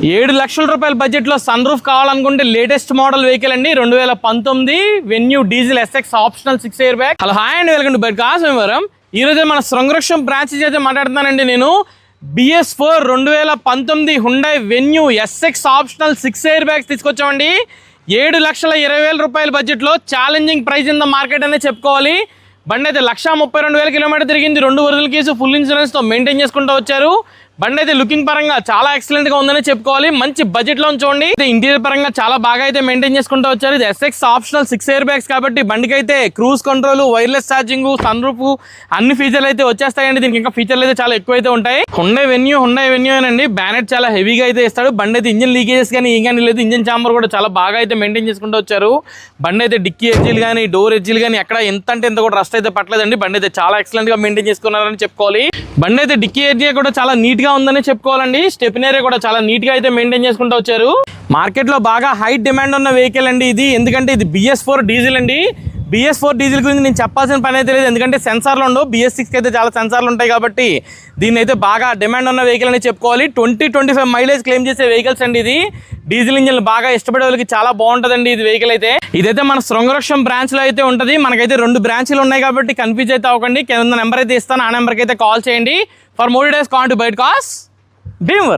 7 లక్షల రూపాయల బడ్జెట్లో సన్ రూఫ్ కావాలనుకుంటే లేటెస్ట్ మోడల్ వెహికల్ అండి 2019 venue diesel SX optional 6 air bag. Hello hi అండి, వెల్కమ్ టు బైట్ కాశీవరం. ఈ రోజు మన శృంగవృక్షం బ్రాంచ్ అయితే మాట్లాడుతున్నానండి. నేను BS4 2019 Hyundai Venue SX optional 6 airbags తీసుకొచ్చామండి. 7,20,000 రూపాయల బడ్జెట్లో challenging price in the market అనే చెప్పుకోవాలి. బండి అయితే 1,32,000 కిలోమీటర్ తిరిగింది. 2 ఒరిజినల్ కేసు ఫుల్ ఇన్సూరెన్స్తో మెయింటైన్ చేసుకుంటూ వచ్చారు. బండి అయితే లుకింగ్ పరంగా చాలా ఎక్సలెంట్ గా ఉందని చెప్పుకోవాలి. మంచి బడ్జెట్ లో చూడండి. ఇంటీరియర్ పరంగా చాలా బాగా అయితే మెయింటైన్ చేసుకుంటూ వచ్చారు. ఇది ఎస్ఎక్స్ ఆప్షనల్ 6 ఎయిర్ బ్యాగ్స్ కాబట్టి బండికి అయితే cruise control, wireless charging, sunroof అన్ని ఫీచర్లు అయితే వచ్చేస్తాయండి. దీనికి ఇంకా ఫీచర్లు అయితే చాలా ఎక్కువ అయితే ఉంటాయి. హుండై వెన్యూ అండి. బ్యానెట్ చాలా హెవీగా అయితే ఇస్తాడు. బండి అయితే ఇంజిన్ లీకేజెస్ కానీ ఏం కానీ లేదు. ఇంజిన్ చాంబర్ కూడా చాలా బాగా అయితే మెయింటైన్ చేసుకుంటూ వచ్చారు. బండి అయితే డిక్కీ ఎడ్జీలు కానీ డోర్ ఎడ్జీలు కానీ ఎక్కడ ఎంత అంటే ఎంత కూడా రస్ట్ అయితే పట్టలేదండి. బండి అయితే చాలా ఎక్సలెంట్ గా మెయింటైన్ చేసుకున్నారని చెప్పుకోవాలి. బండి అయితే డిక్కీ ఎడ్జీ కూడా చాలా నీట్ గా ఉందని చెప్పుకోవాలండి. స్టెప్నీ ఏరియా కూడా చాలా నీట్ గా అయితే మెయింటైన్ చేసుకుంటూ వచ్చారు. మార్కెట్ లో బాగా హై డిమాండ్ ఉన్న వెహికల్ అండి ఇది. ఎందుకంటే ఇది BS4 డీజిల్ అండి. BS4 డీజిల్ గురించి నేను చెప్పాల్సిన పని అయితే లేదు. ఎందుకంటే సెన్సార్లు ఉండవు. BS6 అయితే చాలా సెన్సార్లు ఉంటాయి కాబట్టి దీన్ని అయితే బాగా డిమాండ్ ఉన్న వెహికల్ అని చెప్పుకోవాలి. 20-25 మైలేజ్ క్లెయిమ్ చేసే వెహికల్స్ అండి ఇది. డీజిల్ ఇంజిన్ బాగా ఇష్టపడే వాళ్ళకి చాలా బాగుంటుందండి ఇది వెహికల్ అయితే. ఇదైతే మన శృంగవృక్షం బ్రాంచ్ లో అయితే ఉంటుంది. మనకైతే 2 బ్రాంచ్లు ఉన్నాయి కాబట్టి కన్ఫ్యూజ్ అయితే అవ్వకండి. కింద నెంబర్ అయితే ఇస్తాను, ఆ నెంబర్కి అయితే కాల్ చేయండి. For more days contact byte కాస్ భీమవరం.